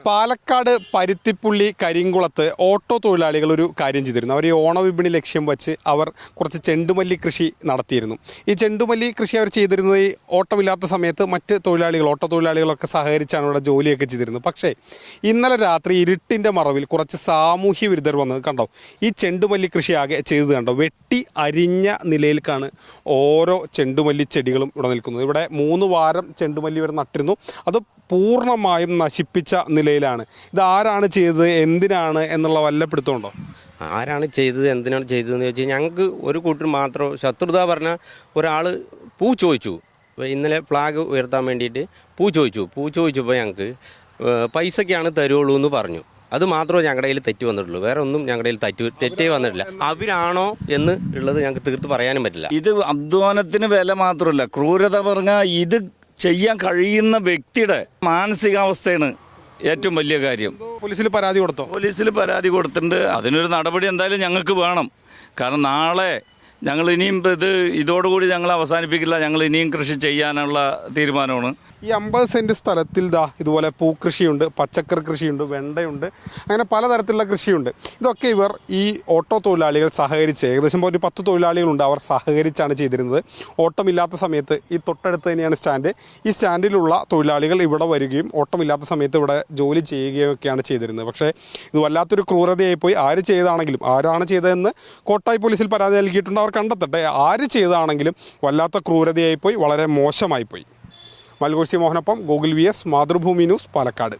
Palakkad Paruthippully കരിങ്കുളത്ത് auto തൊഴിലാളികൾ ഒരു കാര്യം ചെയ്തിരുന്നു. അവർ ഈ ഓണവിപണി ലക്ഷ്യം വെച്ച് അവർ കുറച്ച് ചെണ്ടുമല്ലി കൃഷി നടത്തിയിരുന്നു. ഈ ചെണ്ടുമല്ലി കൃഷി അവർ ചെയ്തിരുന്നത് ഈ ഓട്ടമില്ലാത്ത സമയത്ത് മറ്റ് തൊഴിലാളികൾ ഓട്ടോ തൊഴിലാളികളൊക്കെ സഹകരിച്ചാണ് ഇവിടെ ജോലിയൊക്കെ ചെയ്തിരുന്നത്. പക്ഷേ ഇന്നലെ രാത്രി ഇരുട്ടിൻ്റെ മറവിൽ കുറച്ച് സാമൂഹ്യ വിരുദ്ധർ വന്നത് കണ്ടോ. ഈ ചെണ്ടുമല്ലി കൃഷി ആകെ ചെയ്തത് കണ്ടോ. വെട്ടി അരിഞ്ഞ നിലയിലേക്കാണ് ഓരോ ചെണ്ടുമല്ലി ചെടികളും ഇവിടെ നിൽക്കുന്നത്. ഇവിടെ 3 വാരം ചെണ്ടുമല്ലി വരെ നട്ടിരുന്നു. അത് പൂർണ്ണമായും നശിപ്പിച്ച നിലയിലാണ്. ഇത് ആരാണ് ചെയ്തത്, എന്തിനാണ് എന്നുള്ള വല്ല പിടുത്തമുണ്ടോ? ആരാണ് ചെയ്തത്, എന്തിനാണ് ചെയ്തതെന്ന് ചോദിച്ചാൽ ഞങ്ങൾക്ക് ഒരു കൂട്ടർ മാത്രം ശത്രുത പറഞ്ഞ ഒരാൾ പൂ ചോദിച്ചു. ഇന്നലെ ഫ്ലാഗ് ഉയർത്താൻ വേണ്ടിയിട്ട് പൂ ചോദിച്ചപ്പോൾ ഞങ്ങൾക്ക് പൈസയ്ക്കാണ് തരുള്ളൂ എന്ന് പറഞ്ഞു. അത് മാത്രമേ ഞങ്ങളുടെ കയ്യിൽ തെറ്റ് വന്നിട്ടുള്ളൂ. വേറെ ഒന്നും ഞങ്ങളുടെ കയ്യിൽ തെറ്റേ വന്നിട്ടില്ല. അവരാണോ എന്ന് ഉള്ളത് ഞങ്ങൾക്ക് തീർത്ത് പറയാനും പറ്റില്ല. ഇത് അധ്വാനത്തിന് വില മാത്രമല്ല, ക്രൂരത പറഞ്ഞാൽ ഇത് ചെയ്യാൻ കഴിയുന്ന വ്യക്തിയുടെ മാനസികാവസ്ഥയാണ് ഏറ്റവും വലിയ കാര്യം. പോലീസിൽ പരാതി കൊടുത്തോ? പോലീസിൽ പരാതി കൊടുത്തിട്ടുണ്ട്. അതിനൊരു നടപടി എന്തായാലും ഞങ്ങൾക്ക് വേണം. കാരണം നാളെ ഞങ്ങൾ ഇനിയും ഇതോടുകൂടി ഞങ്ങൾ അവസാനിപ്പിക്കില്ല. ഞങ്ങൾ ഇനിയും കൃഷി ചെയ്യാനുള്ള തീരുമാനമാണ്. ഈ 50 സെൻറ്റ് സ്ഥലത്തിൽ ഇതുപോലെ പൂക്കൃഷിയുണ്ട്, പച്ചക്കറി കൃഷിയുണ്ട്, വെണ്ടയുണ്ട്, അങ്ങനെ പലതരത്തിലുള്ള കൃഷിയുണ്ട്. ഇതൊക്കെ ഇവർ ഈ ഓട്ടോ തൊഴിലാളികൾ സഹകരിച്ച്, ഏകദേശം ഒരു 10 തൊഴിലാളികളുണ്ട്, അവർ സഹകരിച്ചാണ് ചെയ്തിരുന്നത്. ഓട്ടമില്ലാത്ത സമയത്ത് ഈ തൊട്ടടുത്ത് തന്നെയാണ് സ്റ്റാൻഡ്. ഈ സ്റ്റാൻഡിലുള്ള തൊഴിലാളികൾ ഇവിടെ വരികയും ഓട്ടമില്ലാത്ത സമയത്ത് ഇവിടെ ജോലി ചെയ്യുകയും ഒക്കെയാണ് ചെയ്തിരുന്നത്. പക്ഷേ ഇത് വല്ലാത്തൊരു ക്രൂരതയായി പോയി. ആര് ചെയ്താണെങ്കിലും, ആരാണ് ചെയ്തതെന്ന് കോട്ടായി പോലീസിൽ പരാതി നൽകിയിട്ടുണ്ട്. അവർ കണ്ടെത്തട്ടെ. ആര് ചെയ്താണെങ്കിലും വല്ലാത്ത ക്രൂരതയായി പോയി, വളരെ മോശമായി പോയി. മൽഗോഴ്സി മോഹനൊപ്പം Google VS, Mathrubhumi news, Palakkad.